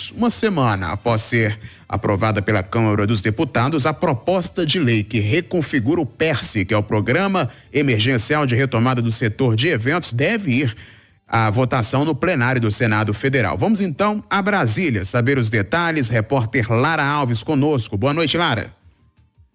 eventos. Uma semana após ser aprovada pela Câmara dos Deputados, a proposta de lei que reconfigura o PERSE, que é o Programa Emergencial de Retomada do Setor de Eventos, deve ir à votação no plenário do Senado Federal. Vamos então a Brasília saber os detalhes. Repórter Lara Alves conosco. Boa noite, Lara.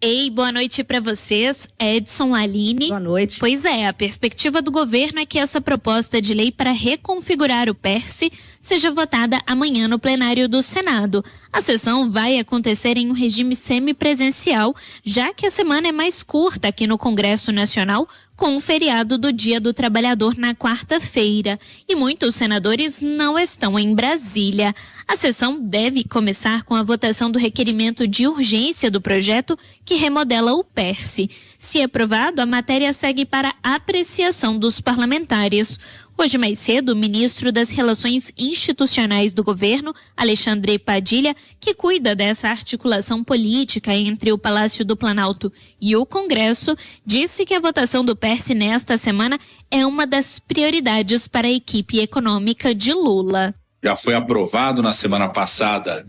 Ei, boa noite para vocês, Edson, Aline. Boa noite. Pois é, a perspectiva do governo é que essa proposta de lei para reconfigurar o PERSE seja votada amanhã no plenário do Senado. A sessão vai acontecer em um regime semipresencial, já que a semana é mais curta aqui no Congresso Nacional, com o feriado do Dia do Trabalhador na quarta-feira. E muitos senadores não estão em Brasília. A sessão deve começar com a votação do requerimento de urgência do projeto que remodela o PERSE. Se aprovado, a matéria segue para apreciação dos parlamentares. Hoje mais cedo, o ministro das Relações Institucionais do governo, Alexandre Padilha, que cuida dessa articulação política entre o Palácio do Planalto e o Congresso, disse que a votação do PERSE nesta semana é uma das prioridades para a equipe econômica de Lula. Já foi aprovado na semana passada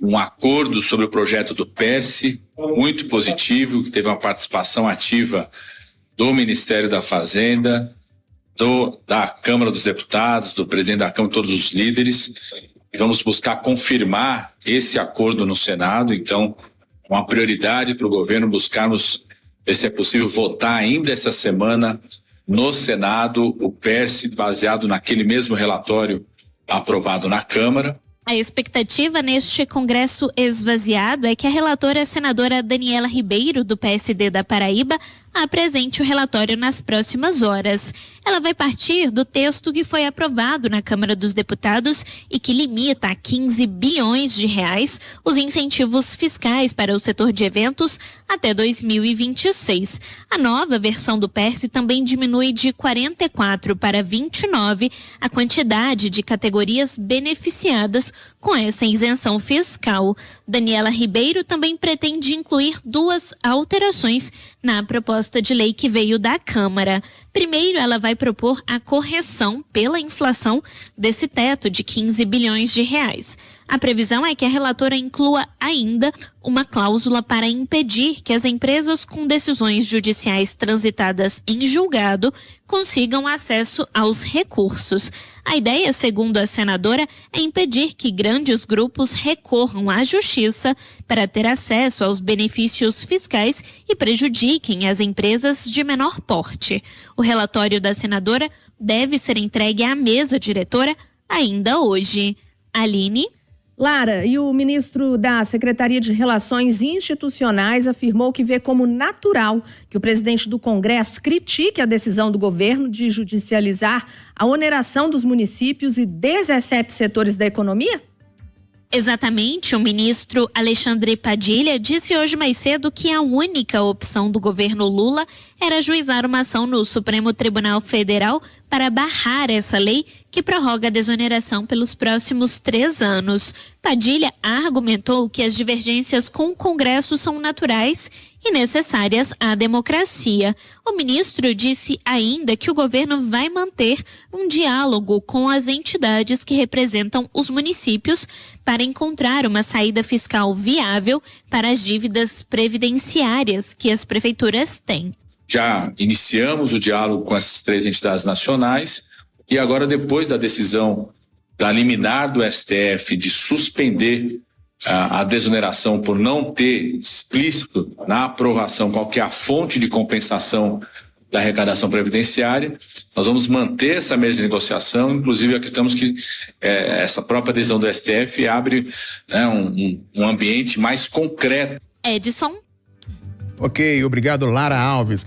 um acordo sobre o projeto do PERSE, muito positivo, que teve uma participação ativa do Ministério da Fazenda, da Câmara dos Deputados, do presidente da Câmara, todos os líderes, e vamos buscar confirmar esse acordo no Senado. Então, uma prioridade para o governo buscarmos ver se é possível votar ainda essa semana no Senado o PERSE, baseado naquele mesmo relatório aprovado na Câmara. A expectativa neste Congresso esvaziado é que a relatora senadora Daniela Ribeiro, do PSD da Paraíba, apresente o relatório nas próximas horas. Ela vai partir do texto que foi aprovado na Câmara dos Deputados e que limita a 15 bilhões de reais os incentivos fiscais para o setor de eventos até 2026. A nova versão do PERSE também diminui de 44 para 29 a quantidade de categorias beneficiadas com essa isenção fiscal. Daniela Ribeiro também pretende incluir duas alterações na proposta de lei que veio da Câmara. Primeiro, ela vai propor a correção pela inflação desse teto de 15 bilhões de reais. A previsão é que a relatora inclua ainda uma cláusula para impedir que as empresas com decisões judiciais transitadas em julgado consigam acesso aos recursos. A ideia, segundo a senadora, é impedir que grandes grupos recorram à justiça para ter acesso aos benefícios fiscais e prejudiquem as empresas de menor porte. O relatório da senadora deve ser entregue à mesa diretora ainda hoje. Aline? Lara, e o ministro da Secretaria de Relações Institucionais afirmou que vê como natural que o presidente do Congresso critique a decisão do governo de judicializar a oneração dos municípios e 17 setores da economia? Exatamente, o ministro Alexandre Padilha disse hoje mais cedo que a única opção do governo Lula era ajuizar uma ação no Supremo Tribunal Federal para barrar essa lei que prorroga a desoneração pelos próximos 3 anos. Padilha argumentou que as divergências com o Congresso são naturais e necessárias à democracia. O ministro disse ainda que o governo vai manter um diálogo com as entidades que representam os municípios para encontrar uma saída fiscal viável para as dívidas previdenciárias que as prefeituras têm. Já iniciamos o diálogo com essas 3 entidades nacionais e agora, depois da decisão da liminar do STF de suspender a desoneração por não ter explícito na aprovação qual que é a fonte de compensação da arrecadação previdenciária, nós vamos manter essa mesa de negociação. Inclusive acreditamos que essa própria decisão do STF abre, né, um ambiente mais concreto. Edson? Ok, obrigado, Lara Alves.